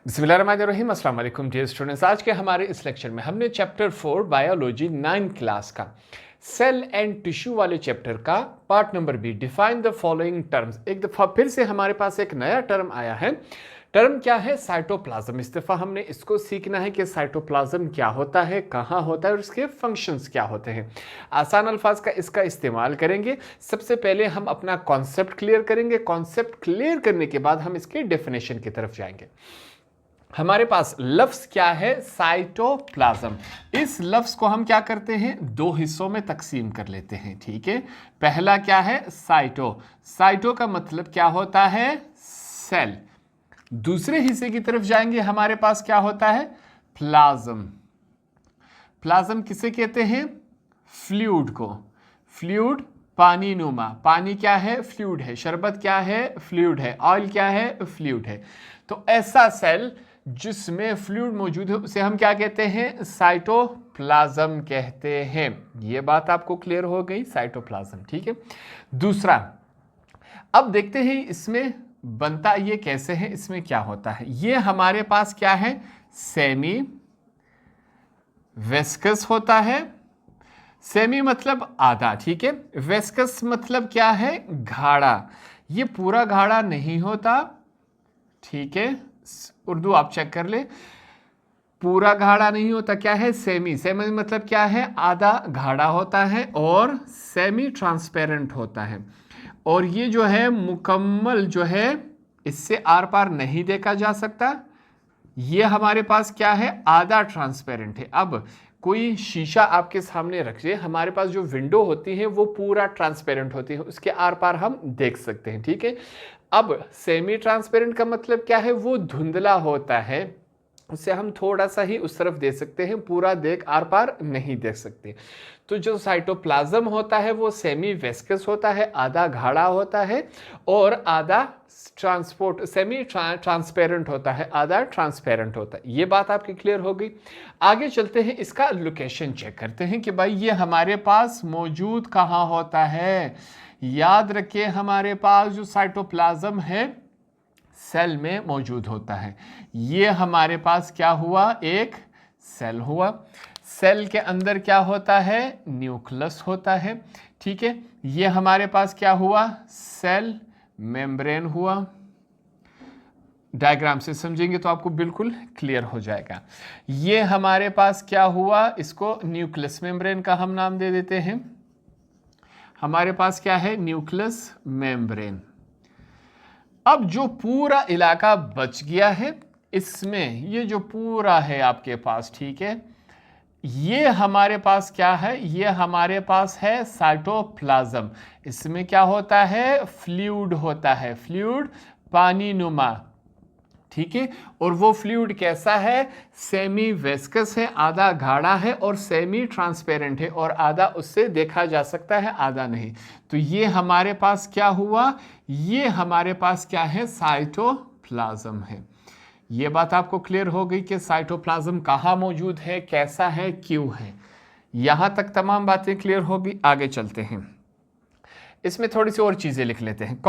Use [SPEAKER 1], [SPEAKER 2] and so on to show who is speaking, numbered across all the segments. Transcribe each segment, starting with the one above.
[SPEAKER 1] बिस्मिल्लाहिर्रहमानिर्रहीम, अस्सलाम वालेकुम डियर स्टूडेंट्स। आज के हमारे इस लेक्चर में हमने चैप्टर 4 बायोलॉजी 9 क्लास का सेल एंड टिश्यू वाले चैप्टर का part number B define the following terms. एक दफ़ा फिर से हमारे पास एक नया टर्म आया है। टर्म क्या है? साइटोप्लाज्म। इस दफ़ा हमने इसको सीखना है कि साइटोप्लाज्म क्या होता है, कहाँ होता है और इसके फंक्शंस क्या होते हैं। आसान अल्फाज का इसका इस्तेमाल करेंगे। सबसे पहले हम अपना कॉन्सेप्ट क्लियर करेंगे। कॉन्सेप्ट क्लियर करने के बाद हम इसके डेफिनेशन की तरफ जाएंगे। हमारे पास लफ्ज़ क्या है? साइटोप्लाज्म। इस लफ्ज़ को हम क्या करते हैं? दो हिस्सों में तकसीम कर लेते हैं। ठीक है, पहला क्या है? साइटो। साइटो का मतलब क्या होता है? सेल। दूसरे हिस्से की तरफ जाएंगे, हमारे पास क्या होता है? प्लाज्म। प्लाज्म किसे कहते हैं? फ्लूइड को। फ्लूइड पानी नुमा। पानी क्या है? फ्लूइड है। शरबत क्या है? फ्लूइड है। ऑयल क्या है? फ्लूइड है। तो ऐसा सेल जिसमें फ्लूइड मौजूद है उसे हम क्या कहते हैं? साइटोप्लाज्म कहते हैं। यह बात आपको क्लियर हो गई? साइटोप्लाज्म। ठीक है। दूसरा, अब देखते हैं इसमें बनता ये कैसे है, इसमें क्या होता है। ये हमारे पास क्या है? सेमी वेस्कस होता है। सेमी मतलब आधा। ठीक है। वेस्कस मतलब क्या है? गाढ़ा। ये पूरा गाढ़ा नहीं होता। ठीक है, उर्दू आप चेक कर ले। पूरा गाढ़ा नहीं होता। क्या है? सेमी। सेमी मतलब क्या है? आधा गाढ़ा होता है और सेमी ट्रांसपेरेंट होता है। और ये जो है मुकम्मल जो है, इससे आर पार नहीं देखा जा सकता। ये हमारे पास क्या है? आधा ट्रांसपेरेंट है। अब कोई शीशा आपके सामने रखिए, हमारे पास जो विंडो होती है वो पूरा ट्रांसपेरेंट होती है, उसके आर पार हम देख सकते हैं। ठीक है। अब सेमी ट्रांसपेरेंट का मतलब क्या है? वो धुंधला होता है, उससे हम थोड़ा सा ही उस तरफ दे सकते हैं, पूरा देख आर पार नहीं देख सकते। तो जो साइटोप्लाज्म होता है वो सेमी वेस्कस होता है, आधा गाढ़ा होता है और आधा सेमी ट्रांसपेरेंट होता है, आधा ट्रांसपेरेंट होता है। ये बात आपकी क्लियर हो गई। आगे चलते हैं, इसका लोकेशन चेक करते हैं कि भाई ये हमारे पास मौजूद कहाँ होता है। याद रखिए, हमारे पास जो साइटोप्लाज्म है सेल में मौजूद होता है। ये हमारे पास क्या हुआ? एक सेल हुआ। सेल के अंदर क्या होता है? न्यूक्लियस होता है। ठीक है। ये हमारे पास क्या हुआ? सेल मेम्ब्रेन हुआ। डायग्राम से समझेंगे तो आपको बिल्कुल क्लियर हो जाएगा। ये हमारे पास क्या हुआ? इसको न्यूक्लियस मेम्ब्रेन का हम नाम दे देते हैं। हमारे पास क्या है? Nucleus membrane. अब जो पूरा इलाका बच गया है, इसमें ये जो पूरा है आपके पास, ठीक है, ये हमारे पास क्या है? ये हमारे पास है साइटोप्लाज्म। इसमें क्या होता है? फ्लूइड होता है। फ्लूइड पानी नुमा। ठीक है। और वो फ्लूइड कैसा है? सेमी वेस्कस है, आधा गाढ़ा है और सेमी ट्रांसपेरेंट है, और आधा उससे देखा जा सकता है, आधा नहीं। तो ये हमारे पास क्या हुआ? ये हमारे पास क्या है? साइटोप्लाज्म है। ये बात आपको क्लियर हो गई कि साइटोप्लाज्म कहाँ मौजूद है, कैसा है, क्यों है। यहां तक तमाम बातें क्लियर होगी। आगे चलते हैं, इसमें थोड़ी सी और चीजें लिख लेते हैं।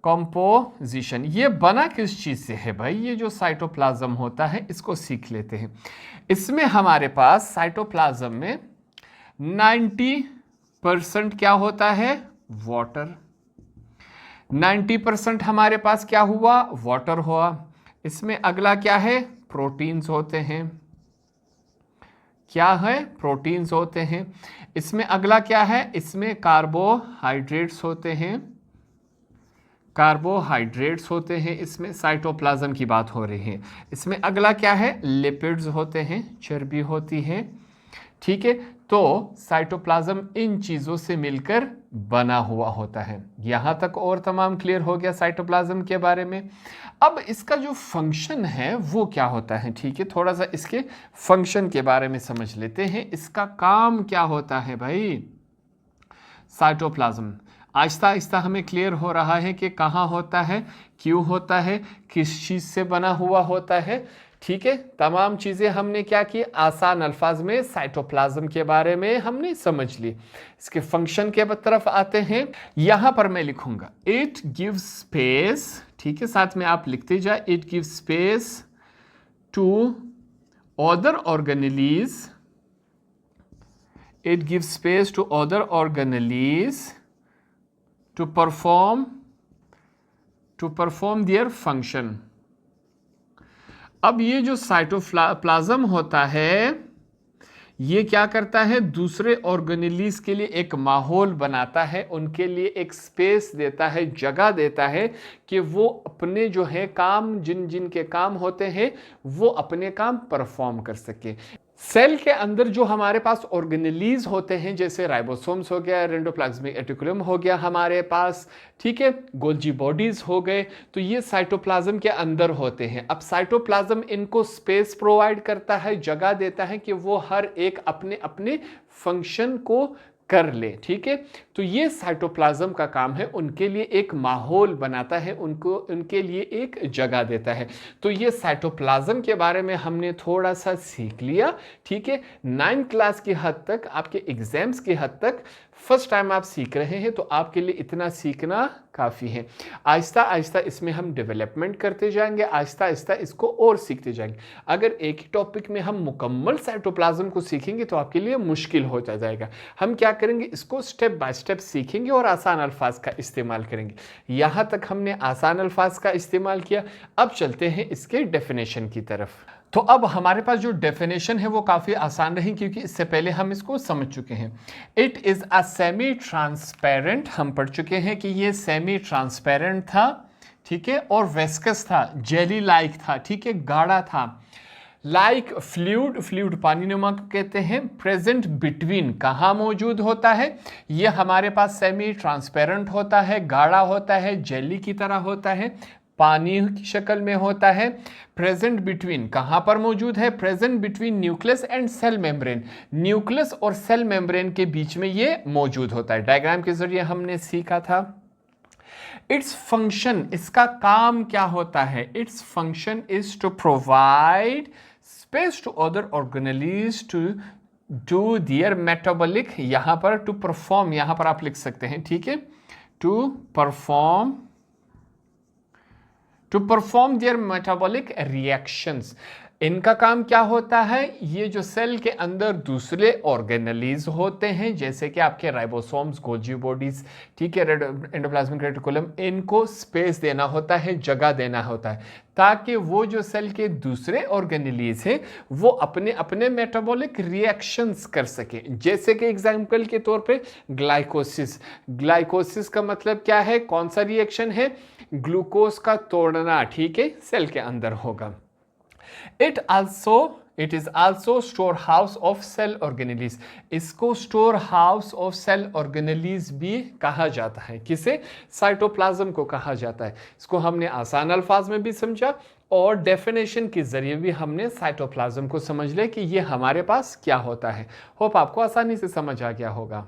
[SPEAKER 1] कंपोजिशन ये बना किस चीज से है भाई? ये जो साइटोप्लाज्म होता है इसको सीख लेते हैं। इसमें हमारे पास साइटोप्लाज्म में 90% क्या होता है? वाटर। 90% हमारे पास क्या हुआ? वाटर हुआ। इसमें अगला क्या है? प्रोटीन्स होते हैं। क्या है? प्रोटीन्स होते हैं। इसमें अगला क्या है? इसमें कार्बोहाइड्रेट्स होते हैं। कार्बोहाइड्रेट्स होते हैं। इसमें साइटोप्लाज्म की बात हो रही है। इसमें अगला क्या है? लिपिड्स होते हैं, चर्बी होती है। ठीक है। तो साइटोप्लाज्म इन चीजों से मिलकर बना हुआ होता है। यहां तक और तमाम क्लियर हो गया साइटोप्लाज्म के बारे में। अब इसका जो फंक्शन है वो क्या होता है? ठीक है, थोड़ा सा इसके फंक्शन के बारे में समझ लेते हैं। इसका काम क्या होता है भाई? साइटोप्लाज्म आहिस्ता आहिस्ता हमें क्लियर हो रहा है कि कहाँ होता है, क्यों होता है, किस चीज से बना हुआ होता है। ठीक है, तमाम चीजें हमने क्या की? आसान अल्फाज में साइटोप्लाज्म के बारे में हमने समझ ली। इसके फंक्शन के तरफ आते हैं। यहां पर मैं लिखूंगा इट गिव्स स्पेस। ठीक है, साथ में आप लिखते जाए, it give space to other organelles, it gives space to other organelles to perform their function. अब ये जो साइटोप्लाज्म होता है ये क्या करता है, दूसरे ऑर्गेनेलीज के लिए एक माहौल बनाता है, उनके लिए एक स्पेस देता है, जगह देता है कि वो अपने जो है काम, जिन जिन के काम होते हैं वो अपने काम परफॉर्म कर सके। सेल के अंदर जो हमारे पास ऑर्गेनेलीज होते हैं, जैसे राइबोसोम्स हो गया, एंडोप्लाज्मिक रेटिकुलम हो गया हमारे पास, ठीक है, गोल्जी बॉडीज हो गए, तो ये साइटोप्लाज्म के अंदर होते हैं। अब साइटोप्लाज्म इनको स्पेस प्रोवाइड करता है, जगह देता है कि वो हर एक अपने अपने फंक्शन को कर ले, ठीक है। तो ये साइटोप्लाज्म का काम है, उनके लिए एक माहौल बनाता है, उनको उनके लिए एक जगह देता है। तो ये साइटोप्लाज्म के बारे में हमने थोड़ा सा सीख लिया, ठीक है। 9th क्लास की हद तक, आपके एग्जाम्स की हद तक फर्स्ट टाइम आप सीख रहे हैं, तो आपके लिए इतना सीखना काफ़ी है। आहिस्ता आहिस्ता इसमें हम डेवलपमेंट करते जाएंगे, आहिस्ता आहिस्ता इसको और सीखते जाएंगे। अगर एक ही टॉपिक में हम मुकम्मल साइटोप्लाज्म को सीखेंगे तो आपके लिए मुश्किल हो जाएगा। हम क्या करेंगे, इसको स्टेप बाय स्टेप सीखेंगे और आसान अल्फाज का इस्तेमाल करेंगे। यहाँ तक हमने आसान अल्फाज का इस्तेमाल किया, अब चलते हैं इसके डेफिनेशन की तरफ। तो अब हमारे पास जो डेफिनेशन है वो काफ़ी आसान रही, क्योंकि इससे पहले हम इसको समझ चुके हैं। It is a semi transparent, हम पढ़ चुके हैं कि ये सेमी ट्रांसपेरेंट था, ठीक है, और वेस्कस था, जेली लाइक था, ठीक है, गाढ़ा था। लाइक फ्लूइड, फ्लूइड पानी नुमा को कहते हैं। प्रेजेंट बिटवीन, कहाँ मौजूद होता है, ये हमारे पास सेमी ट्रांसपेरेंट होता है, गाढ़ा होता है, जेली की तरह होता है, पानी की शक्ल में होता है। प्रेजेंट बिटवीन कहाँ पर मौजूद है, present between nucleus and cell membrane, nucleus और सेल मेम्ब्रेन के बीच में ये मौजूद होता है। डायग्राम के जरिए हमने सीखा था। इट्स फंक्शन, इसका काम क्या होता है, it's function is to provide space to other organelles to do their metabolic, यहां पर टू परफॉर्म, यहां पर आप लिख सकते हैं, ठीक है, to perform their metabolic reactions. इनका काम क्या होता है, ये जो सेल के अंदर दूसरे ऑर्गेनेलीज होते हैं, जैसे कि आपके राइबोसोम्स, गोल्जी बॉडीज, ठीक है, एंडोप्लाज्मिक रेटिकुलम, इनको स्पेस देना होता है, जगह देना होता है, ताकि वो जो सेल के दूसरे ऑर्गेनेलीज हैं वो अपने अपने मेटाबॉलिक रिएक्शंस कर सके। जैसे कि एग्जाम्पल के तौर पे ग्लाइकोसिस, ग्लाइकोसिस का मतलब क्या है, कौन सा रिएक्शन है, ग्लूकोज का तोड़ना, ठीक है, सेल के अंदर होगा। It is also storehouse of cell organelles. इसको storehouse of cell organelles भी कहा जाता है। किसे, साइटोप्लाज्म को कहा जाता है। इसको हमने आसान अल्फाज में भी समझा और डेफिनेशन के जरिए भी हमने साइटोप्लाज्म को समझ लिया कि ये हमारे पास क्या होता है। होप आपको आसानी से समझ आ गया होगा।